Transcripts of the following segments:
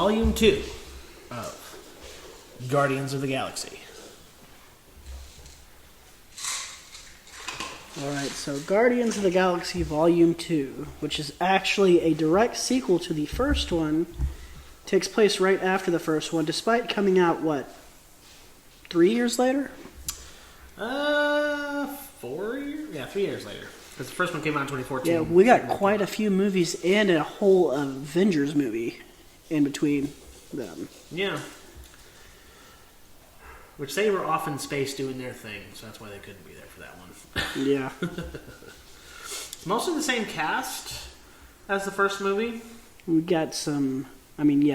Volume 2 of Guardians of the Galaxy. Alright, so Guardians of the Galaxy Volume 2, which is actually a direct sequel to the first one, takes place right after the first one, despite coming out, 3 years later? 4 years? Yeah, 3 years later. Because the first one came out in 2014. Yeah, we got quite a few movies and a whole Avengers movie in between them. Yeah. Which they were off in space doing their thing, so that's why they couldn't be there for that one. Yeah. It's mostly the same cast as the first movie. We got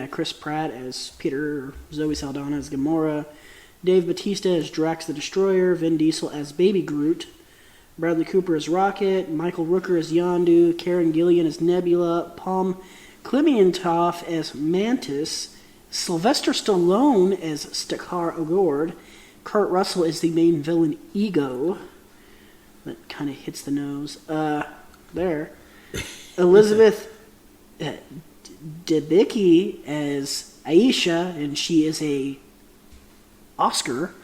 Chris Pratt as Peter, Zoe Saldana as Gamora, Dave Bautista as Drax the Destroyer, Vin Diesel as Baby Groot, Bradley Cooper as Rocket, Michael Rooker as Yondu, Karen Gillan as Nebula, Palm Klimentov as Mantis, Sylvester Stallone as Stakar Ogord, Kurt Russell is the main villain Ego. That kind of hits the nose. There. Elizabeth Debicki as Aisha, and she is a Oscar.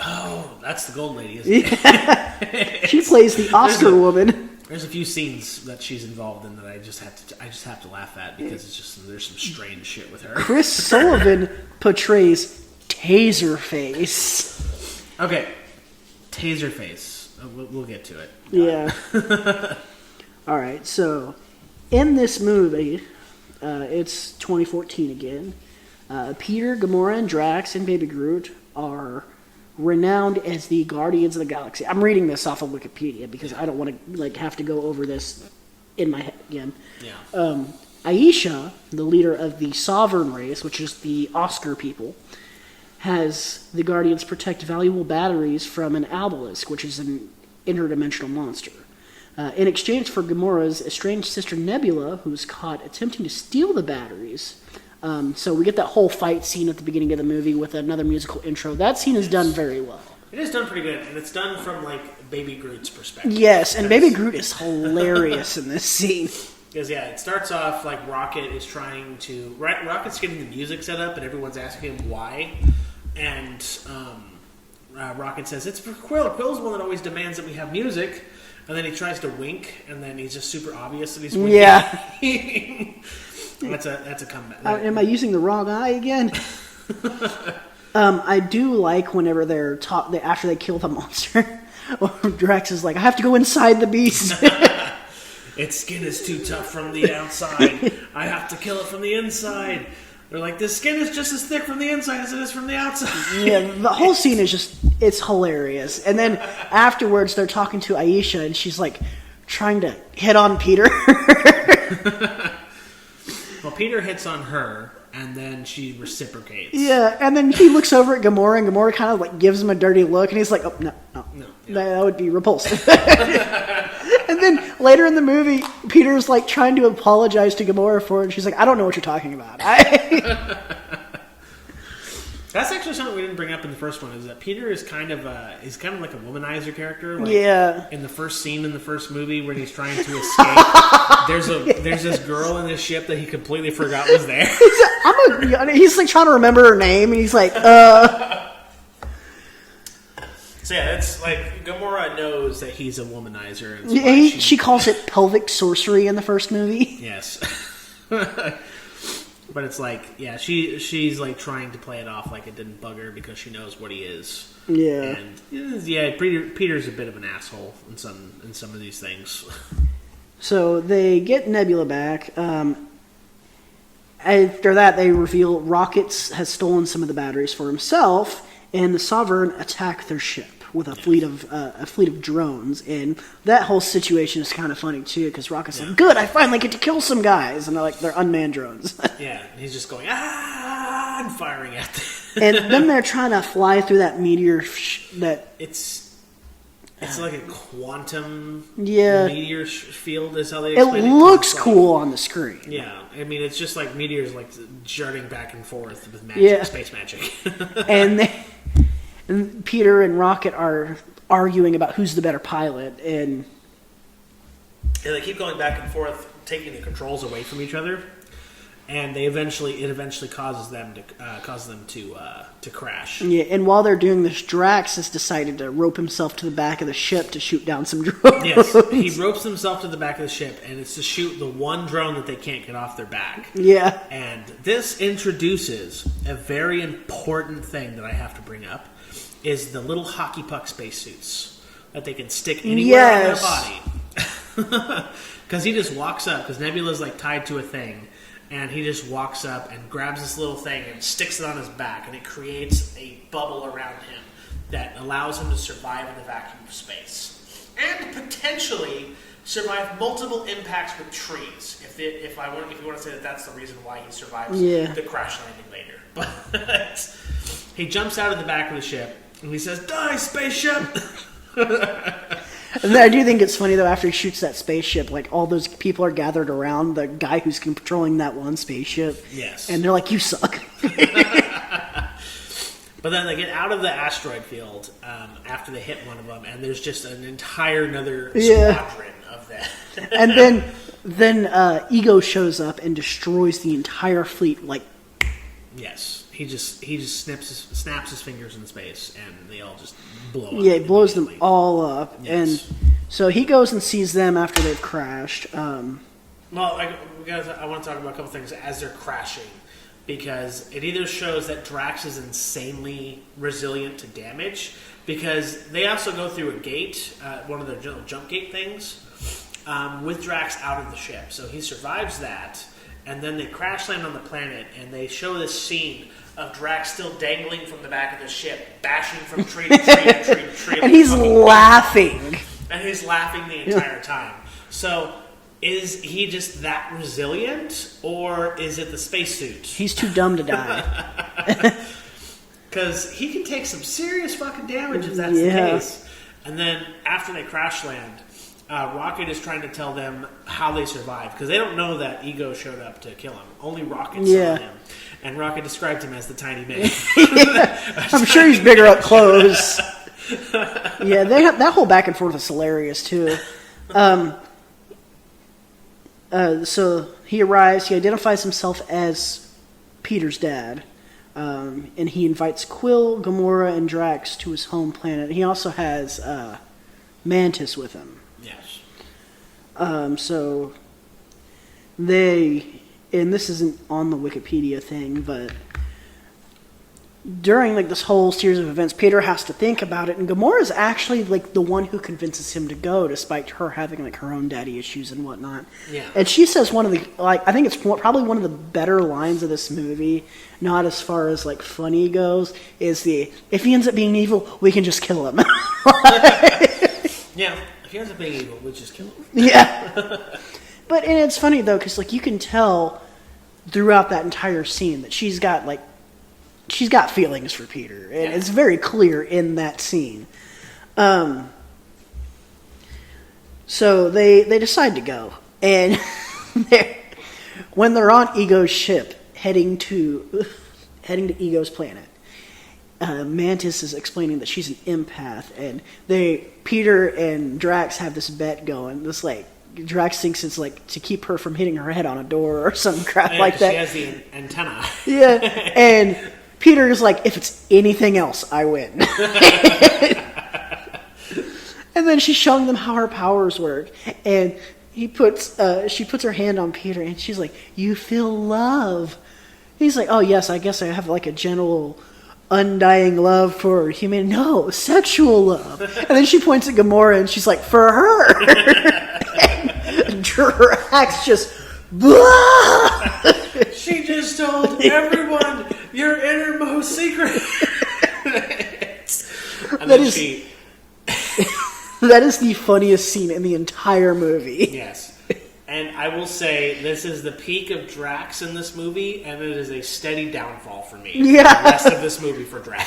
Oh, that's the gold lady, isn't it? Yeah. She plays the Oscar woman. There's a few scenes that she's involved in that I just have to laugh at because it's just there's some strange shit with her. Chris Sullivan portrays Taserface. Okay, Taserface. We'll get to it. Yeah. All right. So, in this movie, it's 2014 again. Peter, Gamora, and Drax and Baby Groot are renowned as the Guardians of the Galaxy. I'm reading this off of Wikipedia because I don't want to have to go over this in my head again. Yeah. Aisha, the leader of the Sovereign race, which is the Oscar people, has the Guardians protect valuable batteries from an obelisk, which is an interdimensional monster. In exchange for Gamora's estranged sister Nebula, who's caught attempting to steal the batteries. So we get that whole fight scene at the beginning of the movie with another musical intro. That scene is done very well. It is done pretty good, and it's done from Baby Groot's perspective. Yes, and Baby Groot is hilarious in this scene. Because it starts off like Rocket is trying to... Rocket's getting the music set up, and everyone's asking him why. And Rocket says, it's for Quill. Quill's the one that always demands that we have music. And then he tries to wink, and then he's just super obvious that he's winking. Yeah. That's a comeback. Am I using the wrong eye again? I do like whenever they're after they kill the monster. Drax is like, I have to go inside the beast. Its skin is too tough from the outside. I have to kill it from the inside. They're like, the skin is just as thick from the inside as it is from the outside. Yeah, the whole scene is it's hilarious. And then afterwards, they're talking to Aisha, and she's like trying to hit on Peter. Well, Peter hits on her, and then she reciprocates. Yeah, and then he looks over at Gamora, and Gamora kind of gives him a dirty look, and he's like, "Oh no, yeah. That would be repulsive." And then later in the movie, Peter's trying to apologize to Gamora for it, and she's like, "I don't know what you're talking about." That's actually something we didn't bring up in the first one. Is that Peter is kind of like a womanizer character. Yeah. In the first scene in the first movie when he's trying to escape, there's this girl in this ship that he completely forgot was there. He's trying to remember her name, and he's like, So yeah, it's Gamora knows that he's a womanizer. And she calls it pelvic sorcery in the first movie. Yes. But it's she's trying to play it off like it didn't bug her because she knows what he is. Yeah. And Peter's a bit of an asshole in some of these things. So they get Nebula back. After that, they reveal Rocket has stolen some of the batteries for himself, and the Sovereign attack their ship with a fleet of drones. And that whole situation is kind of funny too, because Rocket's like, "Good, I finally get to kill some guys," and they're unmanned drones. Yeah, he's just going and firing at them. And then they're trying to fly through that meteor. It's like a quantum Yeah. meteor field is how they It explain it. looks cool on the screen. Yeah, I mean, it's just like meteors jutting back and forth with magic, space magic. And Peter and Rocket are arguing about who's the better pilot, and they keep going back and forth, taking the controls away from each other. and it eventually causes them to crash. Yeah, and while they're doing this, Drax has decided to rope himself to the back of the ship to shoot down some drones. Yes, he ropes himself to the back of the ship, and it's to shoot the one drone that they can't get off their back. Yeah. And this introduces a very important thing that I have to bring up, is the little hockey puck spacesuits that they can stick anywhere on their body. Because he just walks up, because Nebula's like tied to a thing, and he just walks up and grabs this little thing and sticks it on his back, and it creates a bubble around him that allows him to survive in the vacuum of space. And potentially survive multiple impacts with trees. If you want to say that that's the reason why he survives the crash landing later. But he jumps out of the back of the ship, and he says, "Die, spaceship!" And then I do think it's funny, though, after he shoots that spaceship, like, all those people are gathered around the guy who's controlling that one spaceship. Yes. And they're like, "You suck." But then they get out of the asteroid field after they hit one of them, and there's just an entire another squadron of that. And then Ego shows up and destroys the entire fleet, like... Yes. He just snaps his fingers in space, and they all just blow up. Yeah, it blows them all up. Yes. And so he goes and sees them after they've crashed. Well, I want to talk about a couple things as they're crashing, because it either shows that Drax is insanely resilient to damage, because they also go through a gate, one of their jump gate things, with Drax out of the ship. So he survives that, and then they crash land on the planet, and they show this scene of Drax still dangling from the back of the ship, bashing from tree to tree to tree to tree. And he's laughing. And he's laughing the entire time. So, is he just that resilient, or is it the spacesuit? He's too dumb to die. Because he can take some serious fucking damage if that's the case. And then, after they crash land, Rocket is trying to tell them how they survived, because they don't know that Ego showed up to kill him. Only Rocket saw him. And Rocket described him as the tiny man. I'm sure he's bigger up close. Yeah, that whole back and forth is hilarious, too. So he arrives, he identifies himself as Peter's dad, and he invites Quill, Gamora, and Drax to his home planet. He also has Mantis with him. Yes. So they, and this isn't on the Wikipedia thing, but during like this whole series of events, Peter has to think about it, and Gamora is actually like the one who convinces him to go, despite her having like her own daddy issues and whatnot. Yeah. And she says one of the, like, I think it's probably one of the better lines of this movie, not as far as like funny goes, is the, if he ends up being evil, we can just kill him. Yeah. If he ends up being evil, we'll just kill him. Yeah. But, and it's funny though, because like you can tell throughout that entire scene that she's got feelings for Peter, and it's very clear in that scene. So they decide to go, and when they're on Ego's ship heading to Ego's planet, Mantis is explaining that she's an empath, and Peter and Drax have this bet going. This like Drax thinks it's like to keep her from hitting her head on a door or some crap like that. She has the antenna. Yeah, and Peter is like, if it's anything else, I win. And then she's showing them how her powers work, and she puts her hand on Peter, and she's like, "You feel love." He's like, "Oh yes, I guess I have like a general, undying love for human." No, sexual love. And then she points at Gamora, and she's like, "For her." And Drax just, she just told everyone your innermost secret. That is the funniest scene in the entire movie. Yes. And I will say, this is the peak of Drax in this movie, and it is a steady downfall for me. Yeah. The rest of this movie for Drax.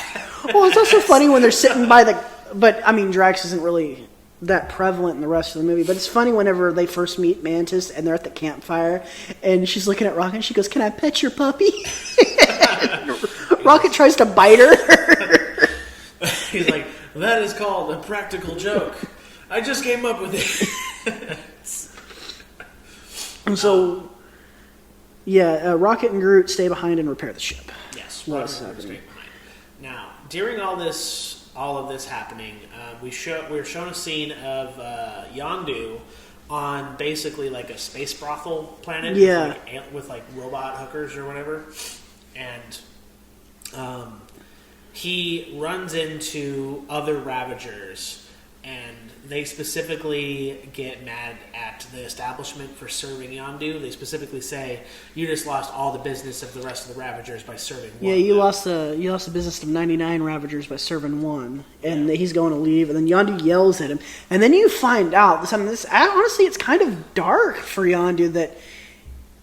Well, it's also funny when they're sitting by but I mean, Drax isn't really that prevalent in the rest of the movie, but it's funny whenever they first meet Mantis and they're at the campfire, and she's looking at Rocket, and she goes, "Can I pet your puppy?" Rocket tries to bite her. He's like, "That is called a practical joke. I just came up with it." And so, Yeah, Rocket and Groot stay behind and repair the ship. Yes, What's Rocket and Groot happening? stay behind. Now, during all of this happening, we're shown a scene of Yondu on basically like a space brothel planet, Yeah, with like robot hookers or whatever, and he runs into other Ravagers, and they specifically get mad at the establishment for serving Yondu. They specifically say, "You just lost all the business of the rest of the Ravagers by serving one." yeah, you lost the business of 99 Ravagers by serving one, and he's going to leave, and then Yondu yells at him, and then you find out honestly, it's kind of dark for Yondu that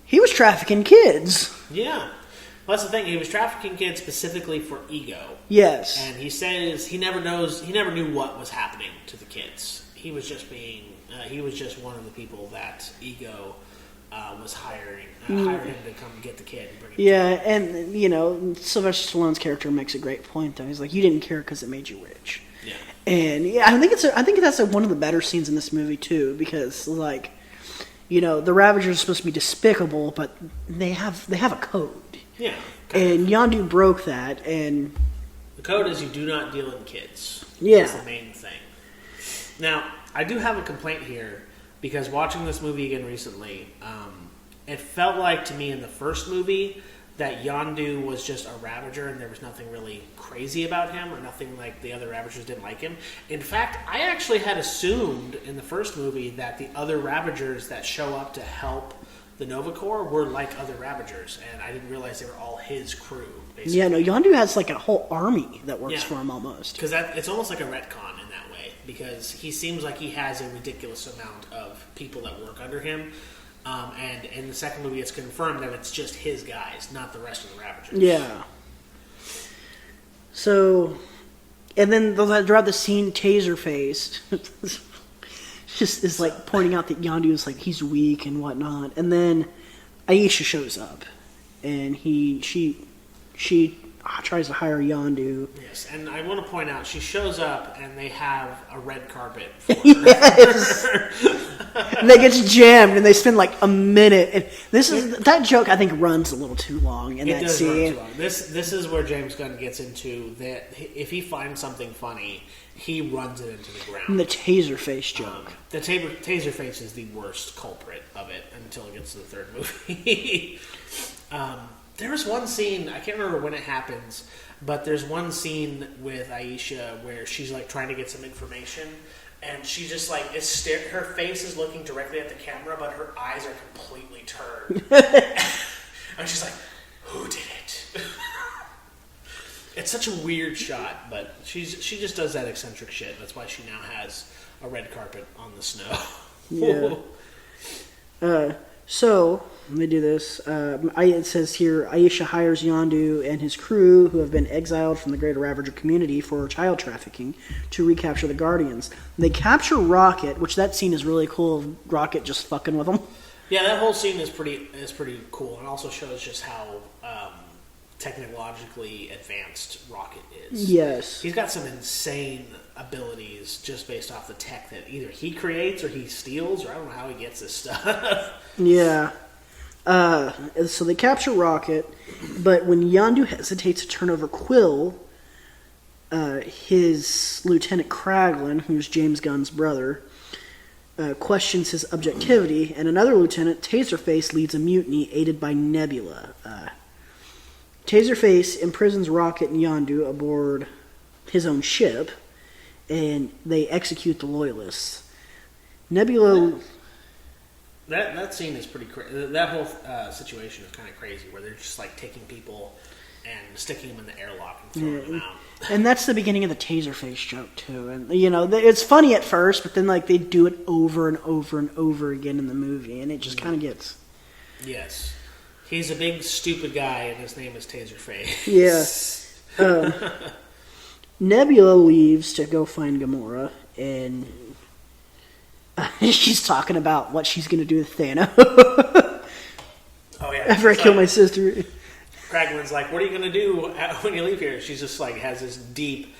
he was trafficking kids. Yeah. Well, that's the thing. He was trafficking kids specifically for ego. Yes. And he says he never knew what was happening to the kids. He was just one of the people that ego was hired him to come get the kid and bring it. Yeah, and Sylvester Stallone's character makes a great point though. He's like, you didn't care because it made you rich. Yeah. And yeah, I think that's one of the better scenes in this movie too, because like, the Ravagers are supposed to be despicable, but they have a code. Yeah. And Yondu broke that, and the code is you do not deal in kids. Yeah. That's the main thing. Now, I do have a complaint here, because watching this movie again recently, it felt like to me in the first movie that Yondu was just a Ravager and there was nothing really crazy about him, or nothing like the other Ravagers didn't like him. In fact, I actually had assumed in the first movie that the other Ravagers that show up to help the Nova Corps were like other Ravagers, and I didn't realize they were all his crew, basically. yeah, no, Yondu has like a whole army that works for him almost. Because it's almost like a retcon in that way, because he seems like he has a ridiculous amount of people that work under him, and in the second movie it's confirmed that it's just his guys, not the rest of the Ravagers. Yeah. So, and then throughout the scene, Taserface just is like pointing out that Yondu is like he's weak and whatnot, and then Aisha shows up, and she tries to hire Yondu. Yes, and I want to point out she shows up and they have a red carpet for her. Yes. And that gets jammed, and they spend like a minute. And that joke I think runs a little too long in that scene. Run too long. This is where James Gunn gets into that. If he finds something funny, he runs it into the ground. And the Taserface joke. The Taserface is the worst culprit of it until it gets to the third movie. There was one scene, I can't remember when it happens, but there's one scene with Aisha where she's like trying to get some information, and she just like her face is looking directly at the camera, but her eyes are completely turned. And she's like, "Who did it?" It's such a weird shot, but she just does that eccentric shit. That's why she now has a red carpet on the snow. Yeah. So, let me do this. It says here, Aisha hires Yondu and his crew, who have been exiled from the greater Ravager community for child trafficking, to recapture the Guardians. They capture Rocket, which that scene is really cool. Rocket just fucking with them. Yeah, that whole scene is pretty cool, and also shows just how technologically advanced Rocket is. Yes. He's got some insane abilities just based off the tech that either he creates or he steals, or I don't know how he gets this stuff. Yeah. So they capture Rocket, but when Yondu hesitates to turn over Quill, his Lieutenant Kraglin, who's James Gunn's brother, questions his objectivity, and another lieutenant, Taserface, leads a mutiny aided by Nebula. Taserface imprisons Rocket and Yondu aboard his own ship, and they execute the Loyalists. Nebula... That scene is pretty crazy. That whole situation is kind of crazy, where they're just like taking people and sticking them in the airlock and throwing them out. And that's the beginning of the Taserface joke too. And it's funny at first, but then like they do it over and over and over again in the movie, and it just kind of gets. Yes, he's a big stupid guy, and his name is Taserface. Yeah. Nebula leaves to go find Gamora, and she's talking about what she's going to do with Thanos. Oh yeah. After I kill my sister. Kraglin's like, "What are you going to do when you leave here?" She's just like has this deep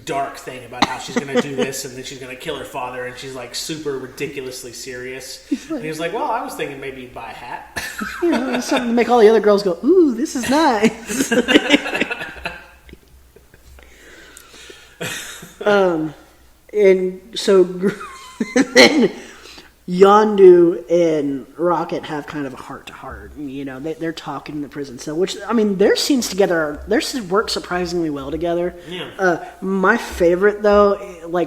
dark thing about how she's going to do this and then she's going to kill her father, and she's like super ridiculously serious. And he was like, well, I was thinking maybe you'd buy a hat. Something to make all the other girls go, ooh, this is nice. And so then Yondu and Rocket have kind of a heart-to-heart. They're talking in the prison cell, which, their scenes together, work surprisingly well together. Yeah. My favorite, though,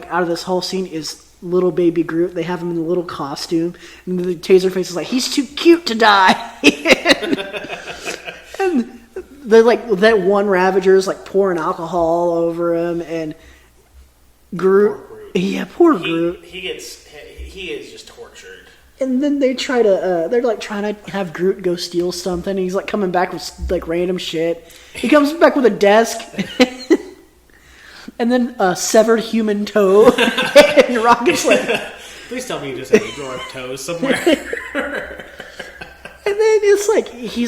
out of this whole scene is little baby Groot. They have him in a little costume, and the Taserface is like, he's too cute to die. and they're that one Ravager is pouring alcohol over him, and Groot. Poor Groot. Yeah, poor Groot. He is just tortured. And then they try to, they're trying to have Groot go steal something. He's coming back with random shit. He comes back with a desk, and then a severed human toe. And Rocket's please tell me you just have a drawer of toes somewhere. And then he's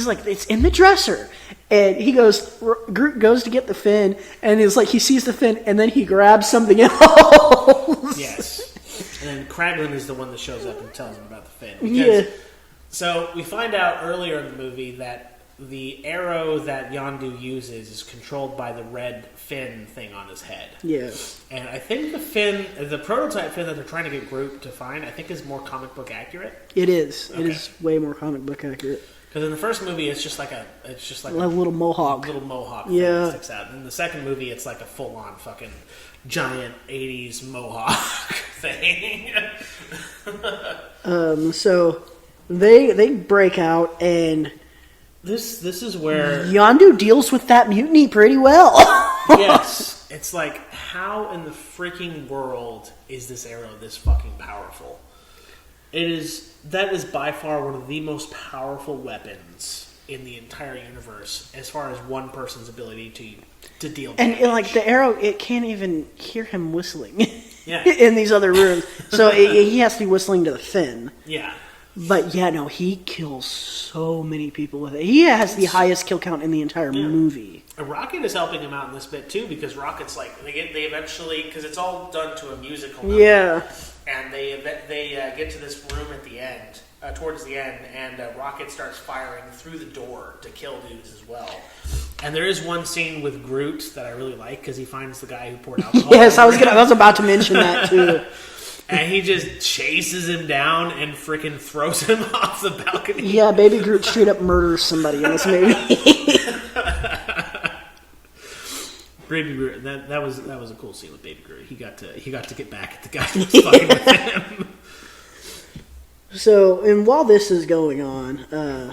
it's in the dresser. And Groot goes to get the fin, and he sees the fin, and then he grabs something else. Yes. And then Kraglin is the one that shows up and tells him about the fin. So we find out earlier in the movie that the arrow that Yondu uses is controlled by the red fin thing on his head. Yeah. And I think the prototype fin that they're trying to get Groot to find, I think is more comic book accurate. It is. Okay. It is way more comic book accurate. Because in the first movie, it's just like a little mohawk. Little mohawk thing Yeah. that sticks out. And in the second movie, it's like a full-on fucking giant 80s mohawk thing. So they break out, and this is where Yondu deals with that mutiny pretty well. yes, it's how in the freaking world is this arrow this fucking powerful? That is by far one of the most powerful weapons in the entire universe as far as one person's ability to deal damage. And the arrow, it can't even hear him whistling. Yeah. In these other rooms. So he has to be whistling to the fin. Yeah. But yeah, no, he kills so many people with it. He has the highest kill count in the entire movie. And Rocket is helping him out in this bit too, because Rocket's they eventually, because it's all done to a musical number. Yeah. And they get to this room at the end, towards the end, and Rocket starts firing through the door to kill dudes as well. And there is one scene with Groot that I really like, because he finds the guy who poured alcohol. Yes, I was about to mention that too. And he just chases him down and freaking throws him off the balcony. Yeah, Baby Groot straight up murders somebody in this movie. Baby Groot, that was a cool scene with Baby Groot. He got to get back at the guy who was fucking with him. So, and while this is going on,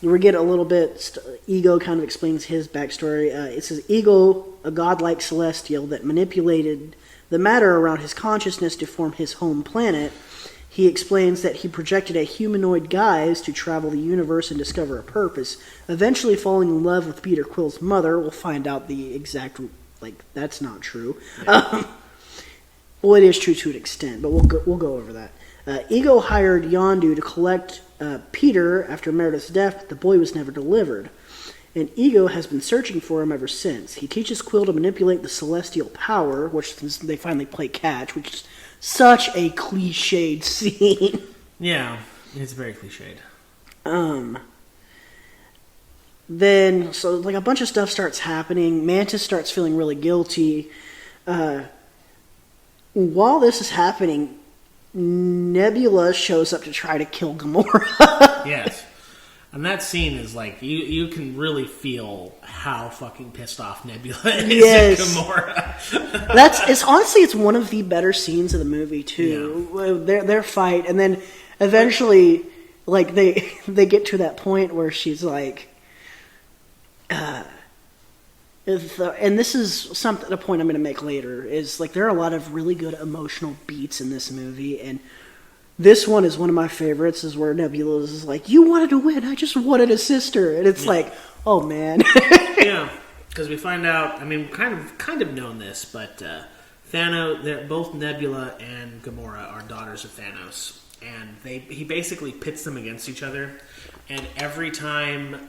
we get a little bit. Ego kind of explains his backstory. It says Ego, a godlike celestial that manipulated the matter around his consciousness to form his home planet. He explains that he projected a humanoid guise to travel the universe and discover a purpose, eventually falling in love with Peter Quill's mother. We'll find out the exact, that's not true. Yeah. Well, it is true to an extent, but we'll go over that. Ego hired Yondu to collect Peter after Meredith's death, but the boy was never delivered. And Ego has been searching for him ever since. He teaches Quill to manipulate the celestial power, which they finally play catch, which is such a cliched scene. Yeah, it's very cliched. Then, so a bunch of stuff starts happening. Mantis starts feeling really guilty. While this is happening, Nebula shows up to try to kill Gamora. Yes. And that scene is you can really feel how fucking pissed off Nebula is at Gamora. It's one of the better scenes of the movie too. Yeah. Their fight, and then eventually, they get to that point where she's and this is a point I'm going to make later, is there are a lot of really good emotional beats in this movie, and this one is one of my favorites, is where Nebula is you wanted to win, I just wanted a sister. And it's oh man. Yeah, because we find out, kind of known this, but Thanos, both Nebula and Gamora are daughters of Thanos. And he basically pits them against each other. And every time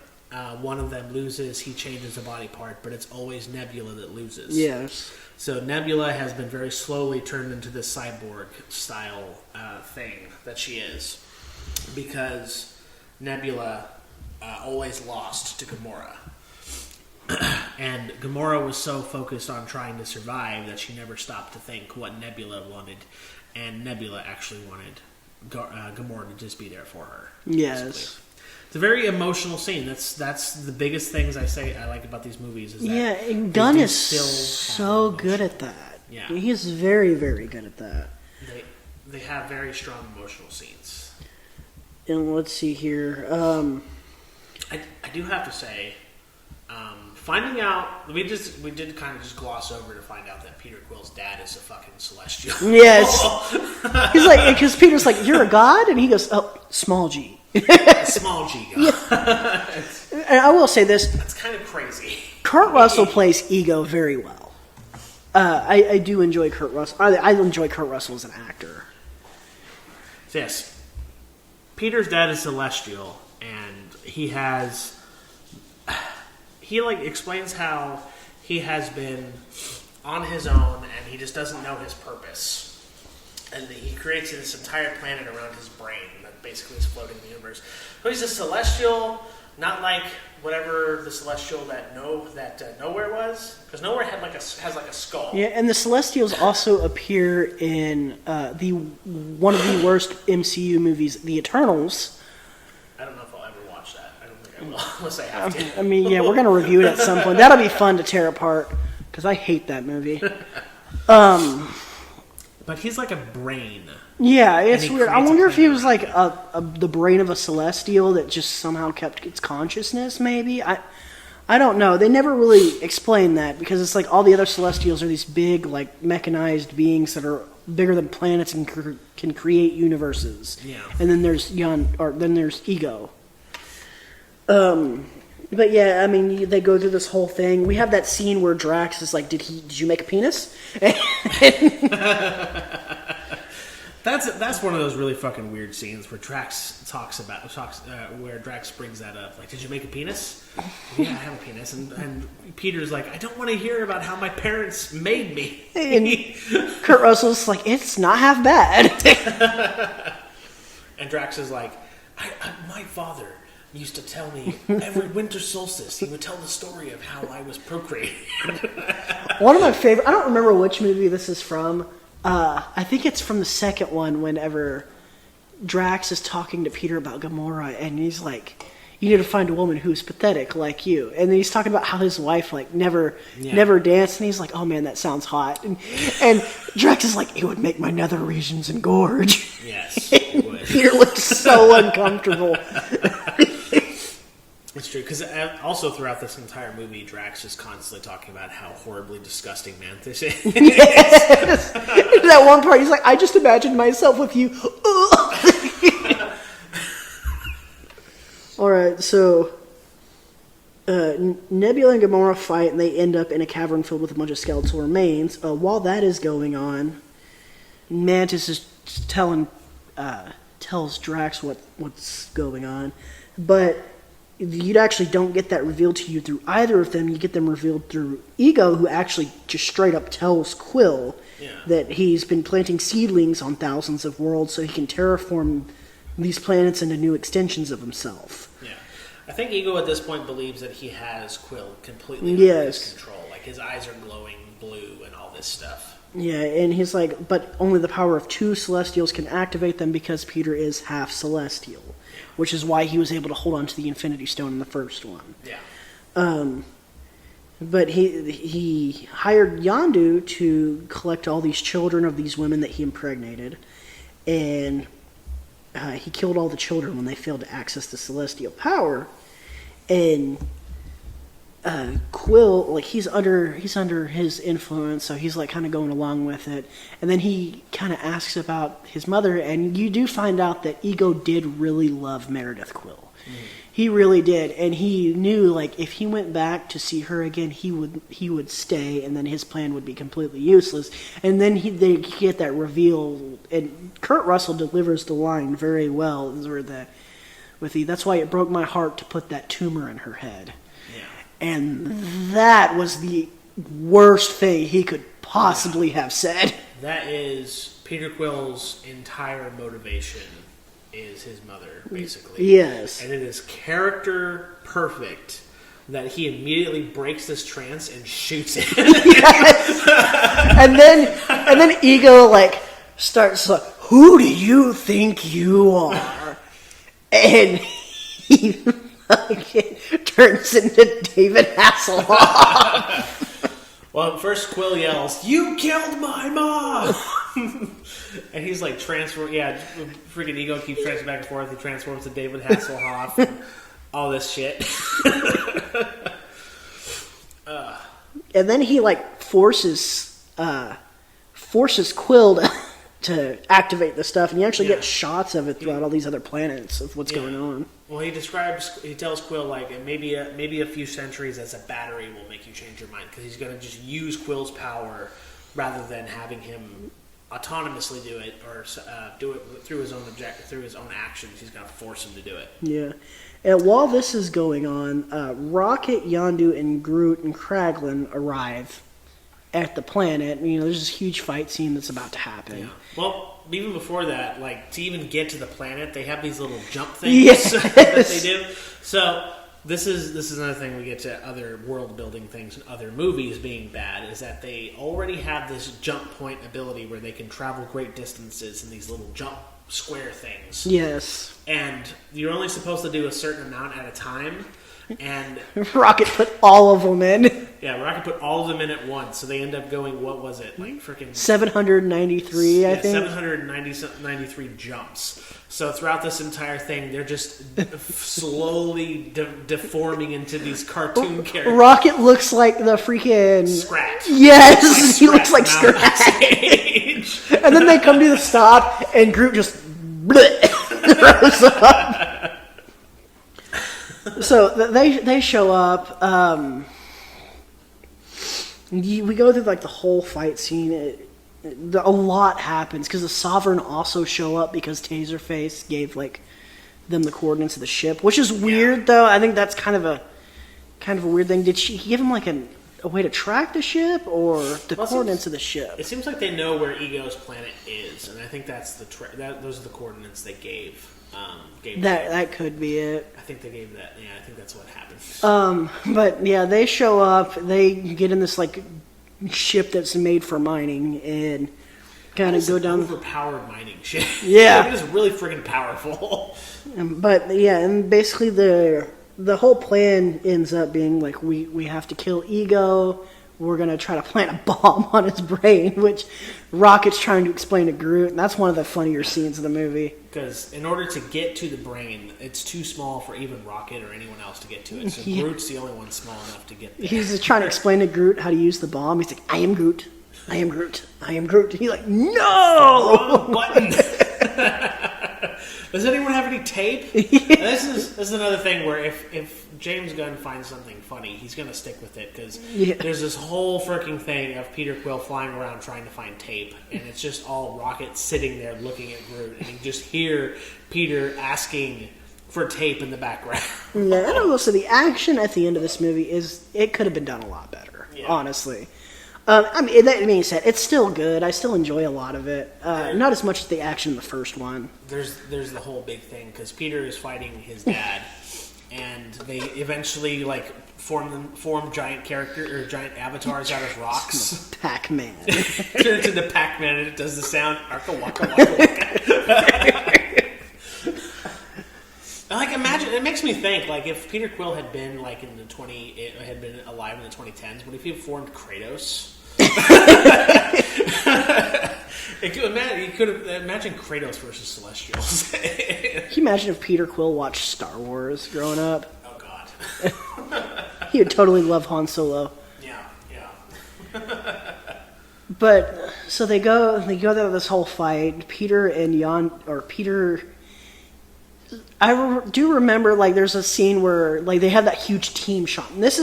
one of them loses, he changes a body part, but it's always Nebula that loses. Yes. So Nebula has been very slowly turned into this cyborg-style thing that she is, because Nebula always lost to Gamora. And Gamora was so focused on trying to survive that she never stopped to think what Nebula wanted, and Nebula actually wanted Gamora to just be there for her. Yes. Basically. It's a very emotional scene. That's the biggest things I like about these movies. Is that and Gunn is so good at that. Yeah, he's very, very good at that. They have very strong emotional scenes. And let's see here. I do have to say, finding out we did kind of just gloss over to find out that Peter Quill's dad is a fucking celestial. Yes, he's like, because Peter's like, "You're a god," and he goes, "Oh, small g." Small G god. And I will say this: that's kind of crazy. Kurt Russell plays Ego very well. I do enjoy Kurt Russell. I enjoy Kurt Russell as an actor. So yes, Peter's dad is celestial, and he explains how he has been on his own, and he just doesn't know his purpose. And he creates this entire planet around his brain that basically is floating in the universe. So he's a celestial, not like whatever the celestial that Nowhere was, because Nowhere has like a skull. Yeah, and the Celestials also appear in one of the worst MCU movies, The Eternals. I don't know if I'll ever watch that. I don't think I will, unless I have to. I mean, yeah, we're gonna review it at some point. That'll be fun to tear apart because I hate that movie. But he's like a brain. Yeah, it's weird. I wonder if he was like around the brain of a Celestial that just somehow kept its consciousness, maybe? I don't know. They never really explain that because it's like all the other Celestials are these big, like, mechanized beings that are bigger than planets and can create universes. Yeah. And then there's Ego. But yeah, I mean, they go through this whole thing. We have that scene where Drax is like, "Did you make a penis?" That's one of those really fucking weird scenes where Drax where Drax brings that up. Like, "Did you make a penis?" "Yeah, I have a penis." And Peter's like, "I don't want to hear about how my parents made me." And Kurt Russell's like, "It's not half bad." And Drax is like, my father used to tell me every winter solstice he would tell the story of how I was procreating." One of my favorite, I don't remember which movie this is from. I think it's from the second one whenever Drax is talking to Peter about Gamora and he's like, "You need to find a woman who's pathetic like you." And then he's talking about how his wife like never danced, and he's like, "Oh man, that sounds hot." And Drax is like, "It would make my nether regions engorge." Yes, it would. Peter looks so uncomfortable. It's true, because also throughout this entire movie, Drax is constantly talking about how horribly disgusting Mantis is. Yes! That one part, he's like, "I just imagined myself with you." Alright, so Nebula and Gamora fight, and they end up in a cavern filled with a bunch of skeletal remains. While that is going on, Mantis is tells Drax what's going on, but you actually don't get that revealed to you through either of them. You get them revealed through Ego, who actually just straight up tells Quill that he's been planting seedlings on thousands of worlds so he can terraform these planets into new extensions of himself. Yeah. I think Ego at this point believes that he has Quill completely under his control. Like, his eyes are glowing blue and all this stuff. Yeah, and he's like, but only the power of 2 Celestials can activate them because Peter is half Celestial. Which is why he was able to hold on to the Infinity Stone in the first one. Yeah. But he hired Yondu to collect all these children of these women that he impregnated, and he killed all the children when they failed to access the celestial power. And Quill, like, he's under his influence, so he's like kind of going along with it. And then he kind of asks about his mother, and you do find out that Ego did really love Meredith Quill. Mm. He really did, and he knew, like, if he went back to see her again, he would stay, and then his plan would be completely useless. And then they get that reveal, and Kurt Russell delivers the line very well, with you. That's why it broke my heart to put that tumor in her head. Yeah. And that was the worst thing he could possibly have said. That is Peter Quill's entire motivation is his mother, basically. Yes. And it is character perfect that he immediately breaks this trance and shoots it. Yes. and then Ego like starts like, who do you think you are? And he fucking turns into David Hasselhoff. Well, first Quill yells, "You killed my mom!" And he's like transform. Yeah, freaking Ego keeps transferring back and forth. He transforms to David Hasselhoff. And all this shit. And then he like forces Quill to activate the stuff, and you actually get shots of it throughout all these other planets of what's going on. Well, he tells Quill like maybe a few centuries as a battery will make you change your mind, because he's going to just use Quill's power rather than having him autonomously do it or do it through his own through his own actions. He's going to force him to do it. Yeah. And while this is going on, Rocket, Yondu, and Groot and Kraglin arrive at the planet. You know, there's this huge fight scene that's about to happen. Yeah. Well, even before that, like to even get to the planet, they have these little jump things that they do. So this is another thing we get to other world building things and other movies being bad, is that they already have this jump point ability where they can travel great distances in these little jump square things. Yes. And you're only supposed to do a certain amount at a time. And Rocket put all of them in. Yeah, Rocket put all of them in at once, so they end up going, what was it, like freaking 793, I think. 793 jumps. So throughout this entire thing, they're just slowly deforming into these cartoon characters. Rocket looks like the freaking Scratch. Yes, he looks like Scratch. And then they come to the stop, and Groot just throws up. So they show up. We go through like the whole fight scene. A lot happens because the Sovereign also show up because Taserface gave like them the coordinates of the ship, which is weird though. I think that's kind of a weird thing. Did she give him like a way to track the ship or the coordinates of the ship? It seems like they know where Ego's planet is, and I think that's those are the coordinates they gave. That could be it. I think they gave that. Yeah, I think that's what happened. But yeah, they show up. They get in this like ship that's made for mining and kind of go down. Overpowered mining ship. Yeah, it is really freaking powerful. But yeah, and basically the whole plan ends up being like we have to kill Ego. We're going to try to plant a bomb on his brain, which Rocket's trying to explain to Groot, and that's one of the funnier scenes of the movie. Because in order to get to the brain, it's too small for even Rocket or anyone else to get to it. So Groot's the only one small enough to get there. He's just trying to explain to Groot how to use the bomb. He's like, I am Groot. I am Groot. I am Groot. And he's like, no! Wrong button! Does anyone have any tape? This is another thing where if James Gunn finds something funny, he's going to stick with it, because there's this whole freaking thing of Peter Quill flying around trying to find tape, and it's just all Rocket sitting there looking at Groot, and you just hear Peter asking for tape in the background. Yeah, and also the action at the end of this movie it could have been done a lot better, honestly. I mean, that being said, it's still good. I still enjoy a lot of it. Not as much as the action in the first one. There's the whole big thing, because Peter is fighting his dad, and they eventually like form giant giant avatars out of rocks. Pac-Man. Turns into Pac-Man, and it does the sound Arka Waka Waka Waka. Like, imagine, it makes me think, like, if Peter Quill had been like had been alive in the 2010s, would he have formed Kratos? You could have imagine Kratos versus Celestials. Can you imagine if Peter Quill watched Star Wars growing up? Oh God, he would totally love Han Solo. Yeah. But so they go through this whole fight. Peter and Peter. I do remember, like, there's a scene where, like, they have that huge team shot. And this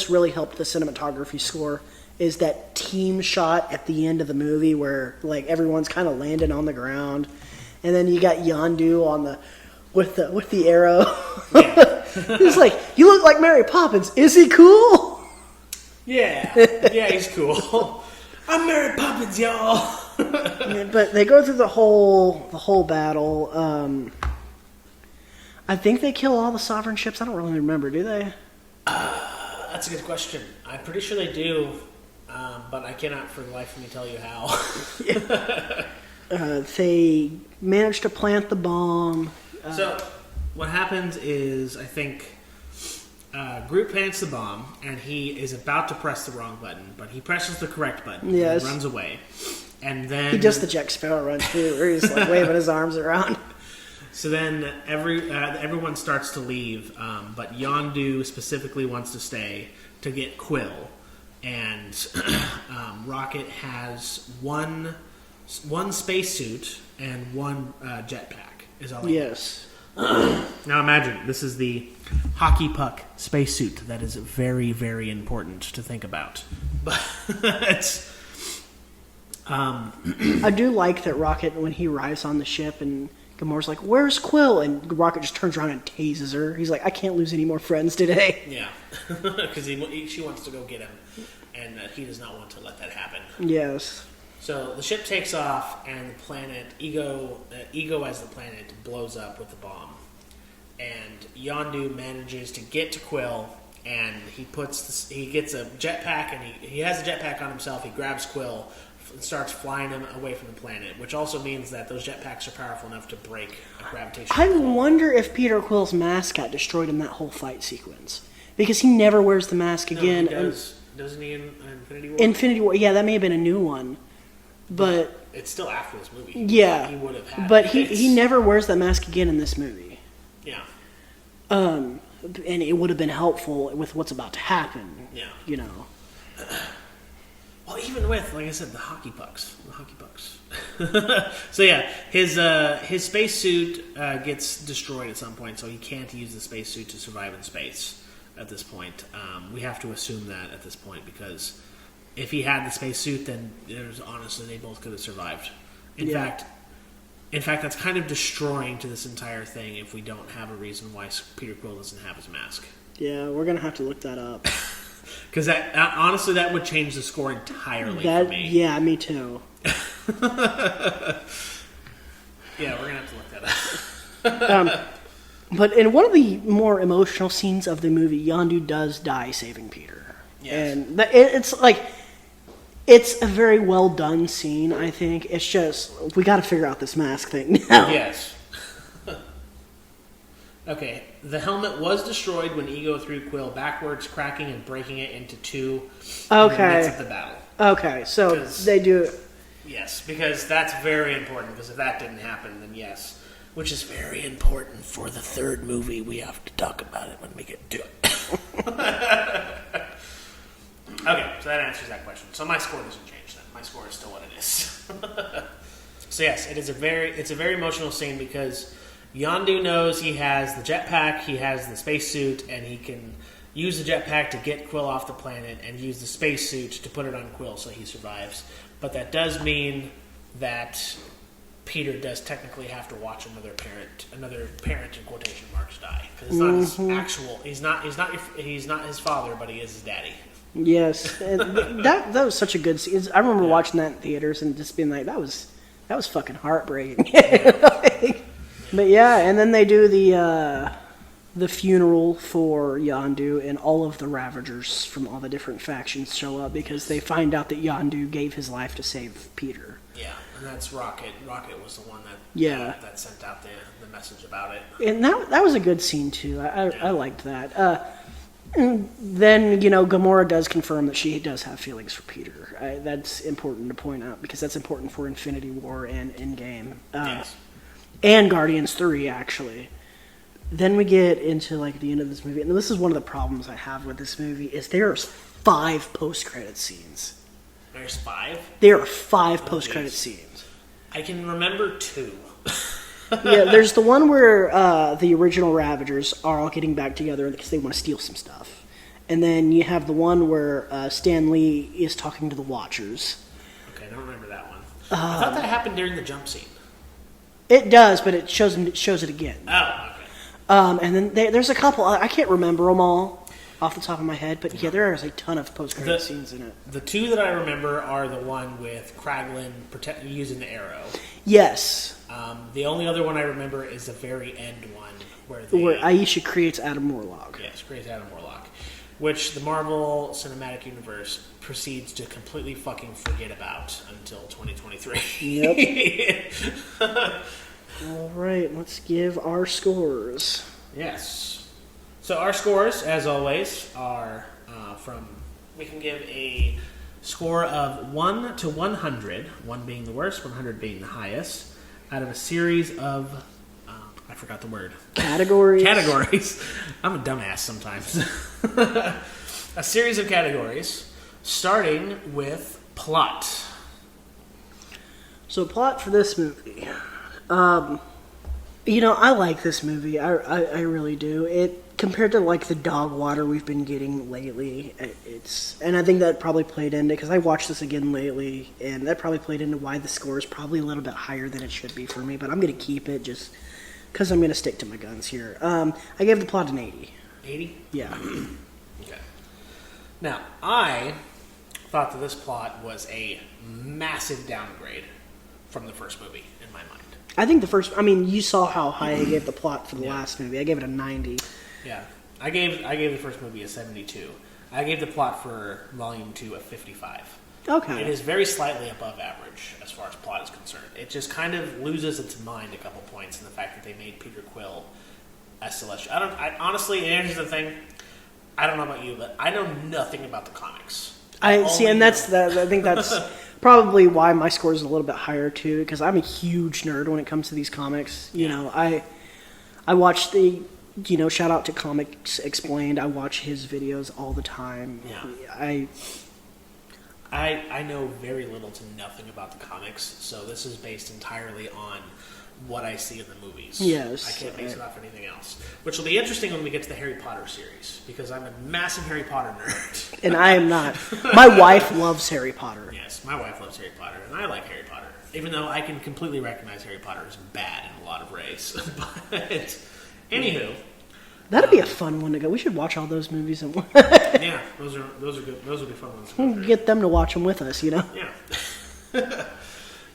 really helped the cinematography score, is that team shot at the end of the movie where, like, everyone's kind of landing on the ground. And then you got Yondu on the with the arrow. Yeah. He's like, "You look like Mary Poppins. Is he cool?" Yeah, he's cool. I'm Mary Poppins, y'all. But they go through the whole battle. I think they kill all the sovereign ships. I don't really remember. Do they? That's a good question. I'm pretty sure they do, but I cannot for the life of me tell you how. They manage to plant the bomb. So, what happens is, I think, Groot plants the bomb, and he is about to press the wrong button, but he presses the correct button. Yes. And runs away. And then... He does the Jack Sparrow run, too, where he's like waving his arms around. So then everyone starts to leave, but Yondu specifically wants to stay to get Quill. And Rocket has one spacesuit and one jetpack. Is all. Yes. Now imagine, this is the hockey puck spacesuit that is very, very important to think about. But it's... I do like that Rocket, when he arrives on the ship and Gamora's like, "Where's Quill?" and Rocket just turns around and tases her. He's like, "I can't lose any more friends today." Yeah, because she wants to go get him, and he does not want to let that happen. Yes. So the ship takes off, and the planet, Ego as the planet, blows up with the bomb. And Yondu manages to get to Quill, and he gets a jetpack, and he has a jetpack on himself. He grabs Quill and starts flying him away from the planet, which also means that those jetpacks are powerful enough to break a gravitational I pull. wonder if Peter Quill's mask got destroyed in that whole fight sequence. Because he never wears the mask again. No, he does. Doesn't he in Infinity War? Infinity War, yeah, that may have been a new one. But it's still after this movie. yeah, He would have had but he never wears that mask again in this movie. Yeah. And it would have been helpful with what's about to happen. Yeah. You know. Well, even with, like I said, the hockey pucks. So yeah, his spacesuit gets destroyed at some point, so he can't use the spacesuit to survive in space at this point. We have to assume that at this point, because if he had the spacesuit, then honestly, they both could have survived. In fact, that's kind of destroying to this entire thing if we don't have a reason why Peter Quill doesn't have his mask. Yeah, we're going to have to look that up. Because that honestly, that would change the score entirely for me. Yeah, me too. Yeah, we're going to have to look that up. But in one of the more emotional scenes of the movie, Yondu does die saving Peter. Yes. And it's like... It's a very well done scene, I think. It's just, we got to figure out this mask thing now. Yes. Okay, the helmet was destroyed when Ego threw Quill backwards, cracking and breaking it into two in the midst of the battle. Okay, so they do it. Yes, because that's very important, because if that didn't happen, then yes. Which is very important for the third movie. We have to talk about it when we get to it. Okay, so that answers that question. So my score doesn't change then. My score is still what it is. So yes, it's a very emotional scene because Yondu knows he has the jetpack, he has the spacesuit, and he can use the jetpack to get Quill off the planet and use the spacesuit to put it on Quill so he survives. But that does mean that Peter does technically have to watch another parent in quotation marks die, because it's not his actual. He's not his father, but he is his daddy. Yes, that was such a good scene. I remember watching that in theaters and just being like, that was fucking heartbreaking. But yeah, and then they do the funeral for Yondu, and all of the Ravagers from all the different factions show up because they find out that Yondu gave his life to save Peter. Yeah, and that's Rocket. Rocket was the one that sent out the message about it. And that was a good scene too. I liked that. And then, Gamora does confirm that she does have feelings for Peter. That's important to point out because that's important for Infinity War and Endgame. Yes. And Guardians 3, actually. Then we get into the end of this movie. And this is one of the problems I have with this movie is there's 5 post-credit scenes. There's 5? There are 5 post-credit scenes. I can remember 2. Yeah, there's the one where the original Ravagers are all getting back together because they want to steal some stuff. And then you have the one where Stan Lee is talking to the Watchers. Okay, I don't remember that one. I thought that happened during the jump scene. It does, but it shows it again. Oh, okay. And then there's a couple. I can't remember them all off the top of my head, but yeah, there is a ton of post-credit scenes in it. The two that I remember are the one with Kraglin using the arrow. Yes. The only other one I remember is the very end one where Aisha creates Adam Warlock. Yes, creates Adam Warlock, which the Marvel Cinematic Universe proceeds to completely fucking forget about until 2023. Yep. All right, let's give our scores. Yes. So our scores, as always, are we can give a score of 1 to 100, 1 being the worst, 100 being the highest, out of a series of, I forgot the word. Categories. I'm a dumbass sometimes. A series of categories, starting with plot. So plot for this movie. I like this movie. I really do. It compared to like the dog water we've been getting lately, and I think that probably played into, because I watched this again lately, and that probably played into why the score is probably a little bit higher than it should be for me. But I'm going to keep it just because I'm going to stick to my guns here. I gave the plot an 80. 80? Yeah. Okay. Now, I thought that this plot was a massive downgrade from the first movie in my mind. I think you saw how high I gave the plot for the last movie. I gave it a 90. Yeah. I gave the first movie a 72. I gave the plot for Volume 2 a 55. Okay. It is very slightly above average as far as plot is concerned. It just kind of loses its mind a couple points in the fact that they made Peter Quill as Celestial. Honestly, and here's the thing, I don't know about you, but I know nothing about the comics. I think that's probably why my score is a little bit higher too, because I'm a huge nerd when it comes to these comics. I watch the, shout out to Comics Explained. I watch his videos all the time. Yeah. I know very little to nothing about the comics, so this is based entirely on what I see in the movies. Yes. I can't base it off anything else. Which will be interesting when we get to the Harry Potter series, because I'm a massive Harry Potter nerd. And I am not. My wife loves Harry Potter. Yes, my wife loves Harry Potter, and I like Harry Potter. Even though I can completely recognize Harry Potter as bad in a lot of ways. But, anywho. That'd be a fun one to go. We should watch all those movies. Yeah, those are good. Those would be fun ones to go through. Get them to watch them with us, Yeah.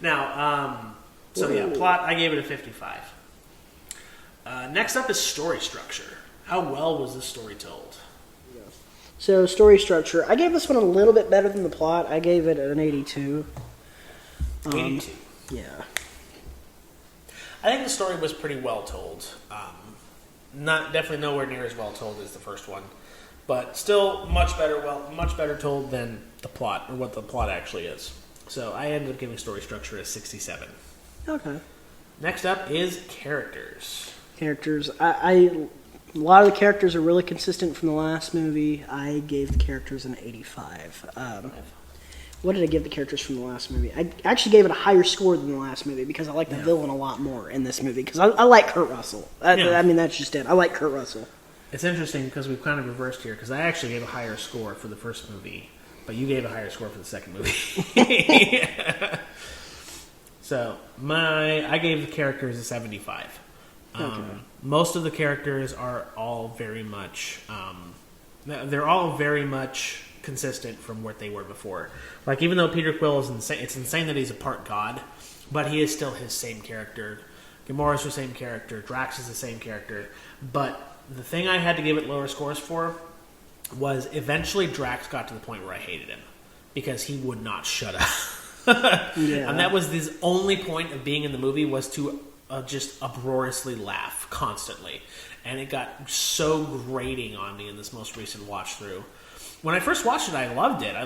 Now, plot, I gave it a 55. Next up is story structure. How well was this story told? So, story structure. I gave this one a little bit better than the plot. I gave it an 82. 82. Yeah. I think the story was pretty well told. Definitely nowhere near as well told as the first one, but still much better told than the plot, or what the plot actually is. So I ended up giving story structure a 67. Okay. Next up is characters. A lot of the characters are really consistent from the last movie. I gave the characters an 85. What did I give the characters from the last movie? I actually gave it a higher score than the last movie because I like the villain a lot more in this movie. Because I like Kurt Russell. That's just it. I like Kurt Russell. It's interesting because we've kind of reversed here, because I actually gave a higher score for the first movie, but you gave a higher score for the second movie. So, I gave the characters a 75. Okay. Most of the characters are all very much... they're all very much consistent from what they were before. Like, even though Peter Quill is insane, it's insane that he's a part god, but he is still his same character. Gamora's the same character. Drax is the same character. But the thing I had to give it lower scores for was eventually Drax got to the point where I hated him because he would not shut up. Yeah. And that was his only point of being in the movie, was to just uproariously laugh constantly. And it got so grating on me in this most recent watch through. When I first watched it, I loved it. I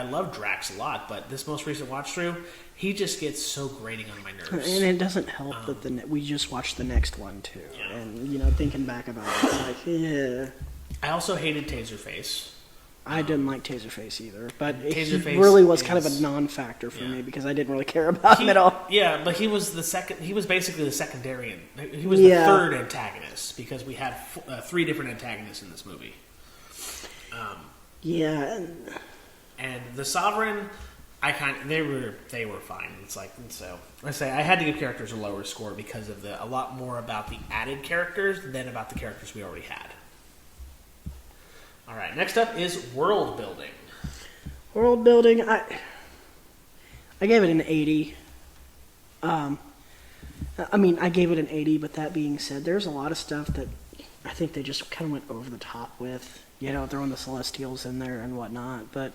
loved Drax a lot, but this most recent watch through, he just gets so grating on my nerves. And it doesn't help that we just watched the next one too. Yeah. And thinking back about it, it's like, yeah. I also hated Taserface. I didn't like Taserface either, but Taserface he really was kind of a non-factor for me because I didn't really care about him at all. Yeah, but he was basically the secondary. He was the third antagonist because we had 3 different antagonists in this movie. Yeah. And the Sovereign, they were fine. It's like, so I say I had to give characters a lower score because of a lot more about the added characters than about the characters we already had. All right, next up is world building. World building, I gave it an 80. I gave it an 80, but that being said, there's a lot of stuff that I think they just kind of went over the top with, throwing the Celestials in there and whatnot. But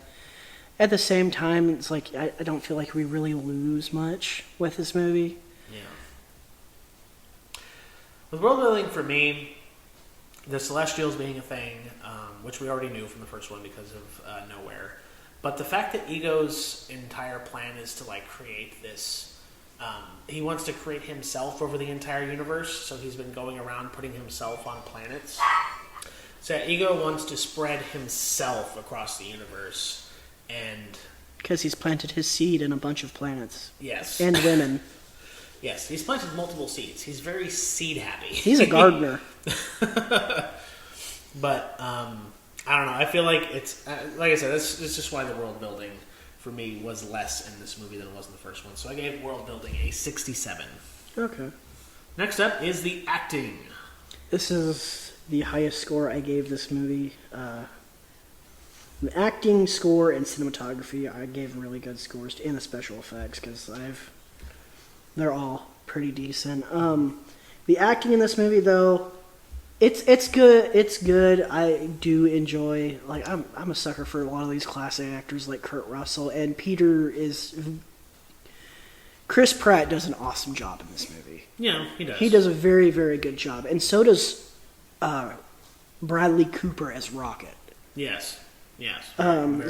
at the same time, it's like I don't feel like we really lose much with this movie. Yeah. With world building, for me, the Celestials being a thing, which we already knew from the first one because of Nowhere. But the fact that Ego's entire plan is to create this, he wants to create himself over the entire universe. So he's been going around putting himself on planets. So Ego wants to spread himself across the universe, and because he's planted his seed in a bunch of planets. Yes, and women. Yes, he's planted multiple seeds. He's very seed happy. He's a gardener. But I don't know. I feel like it's like I said. That's just why the world building for me was less in this movie than it was in the first one. So I gave world building a 67. Okay. Next up is the acting. This is the highest score I gave this movie. The acting, score, and cinematography, I gave really good scores, and the special effects because they're all pretty decent. The acting in this movie, though, it's good. It's good. I do enjoy. I'm a sucker for a lot of these classic actors like Kurt Russell, and Chris Pratt does an awesome job in this movie. Yeah, he does. He does a very, very good job, and so does Bradley Cooper as Rocket. Yes. Yes.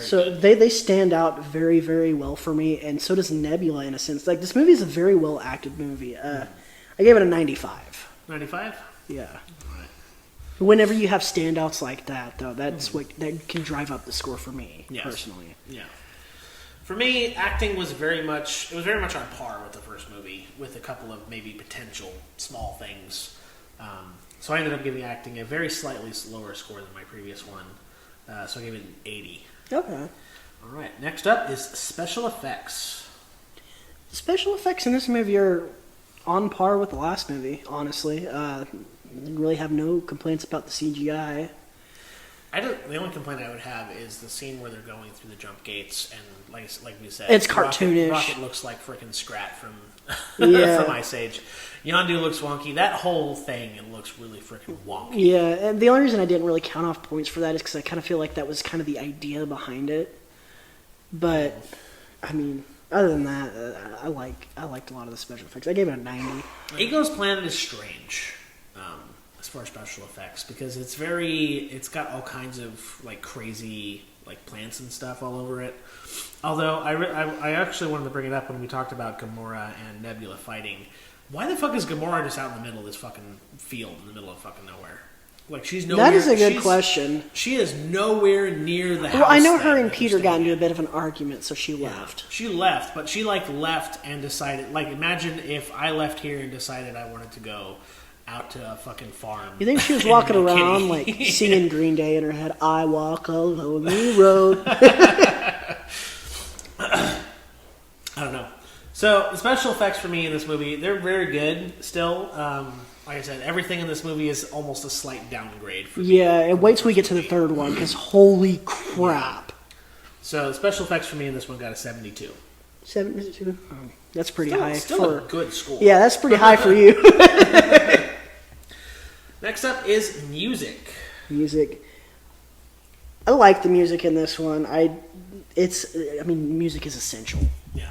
So they stand out very, very well for me, and so does Nebula in a sense. This movie is a very well acted movie. I gave it a 95. 95? Yeah. Right. Whenever you have standouts like that, though, that's what that can drive up the score for me personally. Yeah. For me, acting was very much on par with the first movie, with a couple of maybe potential small things. So I ended up giving acting a very slightly lower score than my previous one. So I gave it an 80. Okay. All right. Next up is special effects. Special effects in this movie are on par with the last movie, honestly. Really have no complaints about the CGI. The only complaint I would have is the scene where they're going through the jump gates, and like we said, it's cartoonish. Rocket looks like frickin' Scrat from from Ice Age. Yondu looks wonky. That whole thing, it looks really frickin' wonky. Yeah, and the only reason I didn't really count off points for that is because I kind of feel like that was kind of the idea behind it. But other than that, I liked a lot of the special effects. I gave it a 90. Ego's Planet is strange. As far as special effects, because it's got all kinds of crazy plants and stuff all over it. Although I actually wanted to bring it up when we talked about Gamora and Nebula fighting. Why the fuck is Gamora just out in the middle of this fucking field in the middle of fucking nowhere? She's nowhere. That is a good question. She is nowhere near the house. Well, I know her and Peter got into a bit of an argument, so she left. She left, but she left and decided. Imagine if I left here and decided I wanted to go out to a fucking farm. You think she was walking around singing Green Day in her head? I walk a lonely road. I don't know. So the special effects for me in this movie, they're very good still. Like I said, everything in this movie is almost a slight downgrade for me. Yeah, and wait till we get to the third one, because holy crap. So the special effects for me in this one got a 72. 72? Oh, that's pretty high. Still a good score. Yeah, that's pretty high for you. Next up is music. Music. I like the music in this one. Music is essential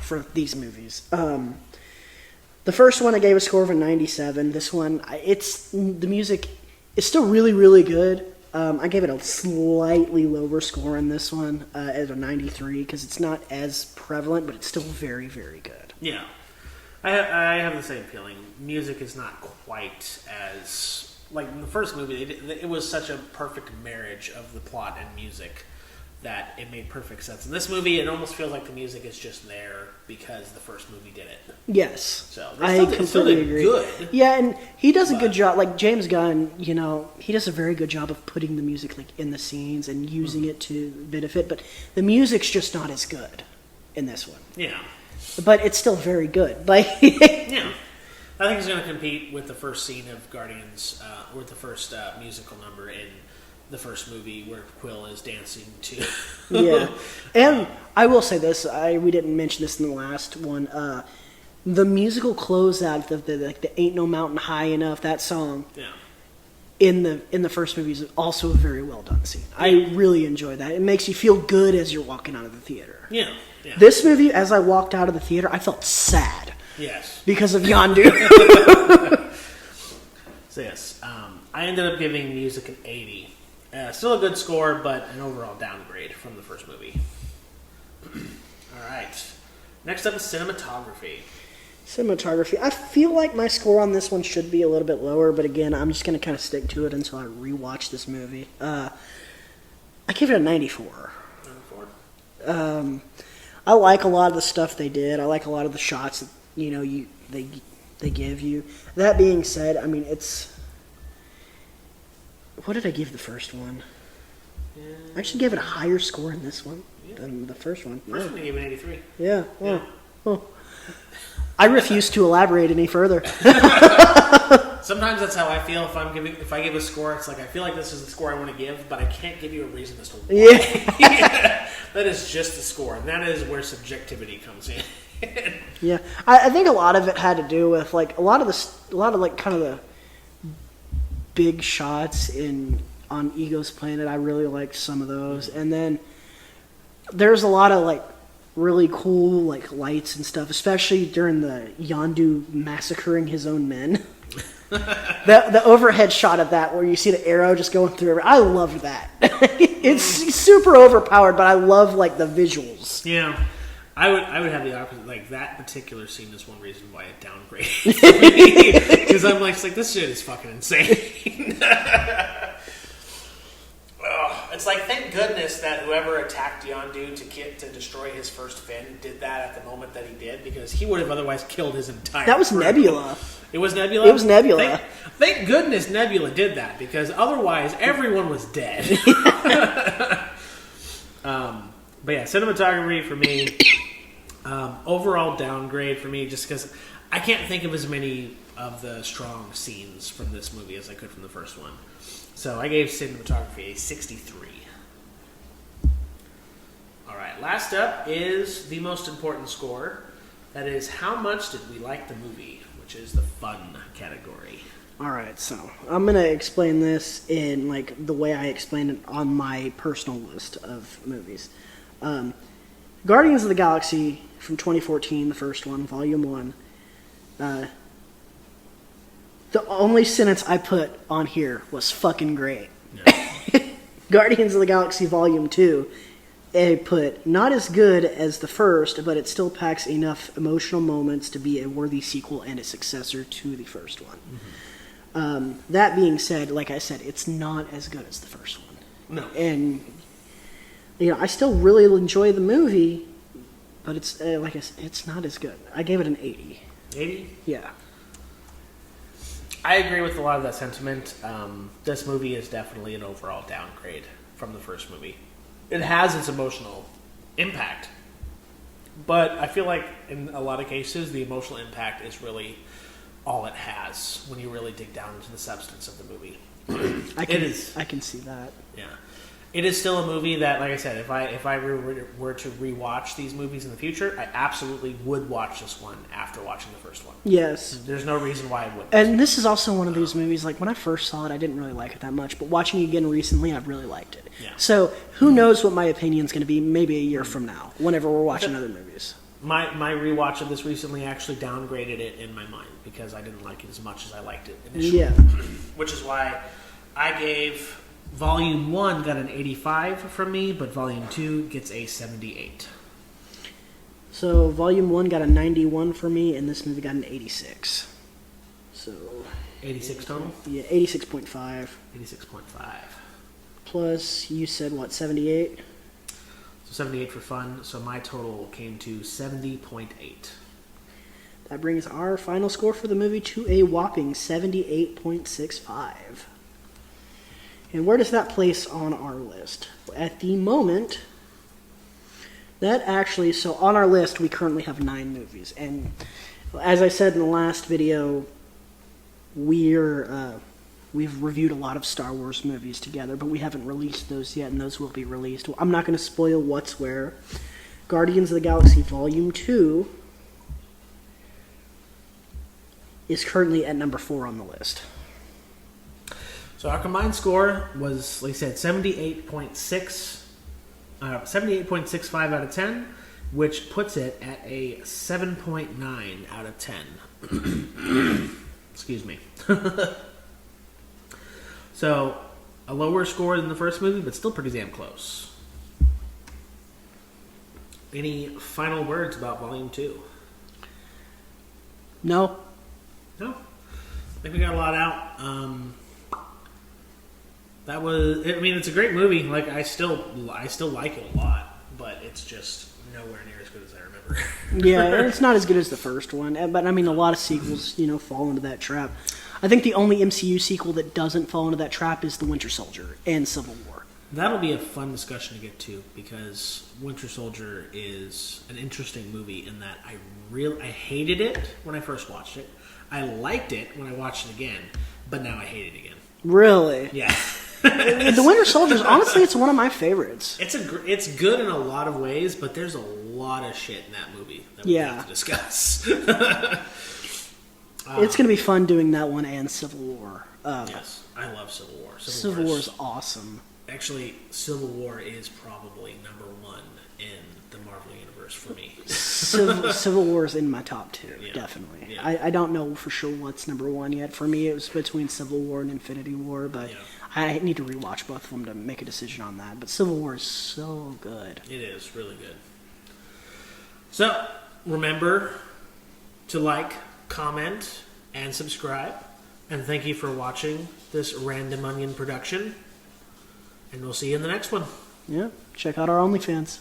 for these movies. The first one I gave a score of a 97. This one, the music is still really, really good. I gave it a slightly lower score in this one at a 93 because it's not as prevalent, but it's still very, very good. Yeah. I have the same feeling. Music is not quite as... in the first movie, it was such a perfect marriage of the plot and music that it made perfect sense. In this movie, it almost feels like the music is just there because the first movie did it. Yes. So I completely agree. Good. Yeah, and he does a good job. James Gunn, he does a very good job of putting the music in the scenes and using it to benefit, but the music's just not as good. in this one. Yeah. But it's still very good. Like, yeah. I think it's going to compete with the first scene of Guardians, or the first musical number in the first movie where Quill is dancing to. yeah. And I will say this, we didn't mention this in the last one. The musical closeout, the Ain't No Mountain High Enough, that song. Yeah. In the first movie is also a very well done scene. I really enjoy that. It makes you feel good as you're walking out of the theater. Yeah. Yeah. This movie, as I walked out of the theater, I felt sad. Yes. Because of Yondu. So yes, I ended up giving music an 80. Still a good score, but an overall downgrade from the first movie. All right. Next up is cinematography. Cinematography. I feel like my score on this one should be a little bit lower, but again, I'm just going to kind of stick to it until I rewatch this movie. I give it a 94. 94. I like a lot of the stuff they did. I like a lot of the shots that, they give you. That being said, I mean, it's... What did I give the first one? Yeah. I actually gave it a higher score in this one than the first one. First one I gave it an 83. Yeah. Oh. I refuse to elaborate any further. Sometimes that's how I feel if I give a score. It's like I feel like this is the score I want to give, but I can't give you a reason as to why. Yeah. That is just the score, and that is where subjectivity comes in. Yeah, I think a lot of it had to do with like a lot of like kind of the big shots on Ego's Planet. I really liked some of those, and then there's a lot of like really cool like lights and stuff, especially during the Yondu massacring his own men. the overhead shot of that where you see the arrow just going through. I love that. It's super overpowered, but I love like the visuals. Yeah. I would have the opposite. Like, that particular scene is one reason why it downgraded. Because I'm like, this shit is fucking insane. It's like, thank goodness that whoever attacked Yondu to destroy his first fin did that at the moment that he did, because he would have otherwise killed his entire That was crew. Nebula. It was Nebula? It was Nebula. Thank goodness Nebula did that, because otherwise everyone was dead. But yeah, cinematography for me, overall downgrade for me, just because I can't think of as many of the strong scenes from this movie as I could from the first one. So I gave cinematography a 63. Alright, last up is the most important score. That is, how much did we like the movie, which is the fun category. Alright, so I'm going to explain this in like the way I explained it on my personal list of movies. Guardians of the Galaxy from 2014, the first one, Volume 1. The only sentence I put on here was fucking great. Yeah. Guardians of the Galaxy Volume 2, I put not as good as the first, but it still packs enough emotional moments to be a worthy sequel and a successor to the first one. Mm-hmm. That being said, like I said, it's not as good as the first one. No. And I still really enjoy the movie, but it's like I said, it's not as good. I gave it an 80. 80? Yeah. I agree with a lot of that sentiment. This movie is definitely an overall downgrade from the first movie. It has its emotional impact, but I feel like in a lot of cases, the emotional impact is really all it has when you really dig down into the substance of the movie. I can see that. Yeah. It is still a movie that, like I said, if I were to rewatch these movies in the future, I absolutely would watch this one after watching the first one. Yes. There's no reason why I wouldn't. And this is also one of these movies, like, when I first saw it, I didn't really like it that much, but watching it again recently, I've really liked it. Yeah. So, who knows what my opinion's going to be maybe a year from now, whenever we're watching other movies. My rewatch of this recently actually downgraded it in my mind, because I didn't like it as much as I liked it initially. Yeah. Which is why I gave... Volume 1 got an 85 from me, but Volume 2 gets a 78. So, Volume 1 got a 91 for me, and this movie got an 86. So... 86 total? Yeah, 86.5. 86.5. Plus, you said, what, 78? So 78 for fun, so my total came to 70.8. That brings our final score for the movie to a whopping 78.65. And where does that place on our list? At the moment, That actually, so on our list, we currently have 9 movies. And as I said in the last video, we've reviewed a lot of Star Wars movies together, but we haven't released those yet, and those will be released. I'm not going to spoil what's where. Guardians of the Galaxy Volume 2 is currently at number 4 on the list. So our combined score was, like I said, 78.65 out of 10, which puts it at a 7.9 out of 10. Excuse me. So, a lower score than the first movie, but still pretty damn close. Any final words about Volume 2? No. No? I think we got a lot out. That was, I mean, it's a great movie. Like, I still like it a lot, but it's just nowhere near as good as I remember. Yeah, it's not as good as the first one, but I mean, a lot of sequels, fall into that trap. I think the only MCU sequel that doesn't fall into that trap is The Winter Soldier and Civil War. That'll be a fun discussion to get to, because Winter Soldier is an interesting movie in that I hated it when I first watched it. I liked it when I watched it again, but now I hate it again. Really? Yeah. The Winter Soldier, honestly, it's one of my favorites. It's good in a lot of ways, but there's a lot of shit in that movie that we have to discuss. It's going to be fun doing that one and Civil War. Yes, I love Civil War. Civil War is awesome. Actually, Civil War is probably number 1 in the Marvel Universe for me. Civil War is in my top 2, definitely. Yeah. I don't know for sure what's number 1 yet. For me, it was between Civil War and Infinity War, but I need to rewatch both of them to make a decision on that. But Civil War is so good. It is really good. So, remember to like, comment, and subscribe. And thank you for watching this Random Onion production. And we'll see you in the next one. Yeah, check out our OnlyFans.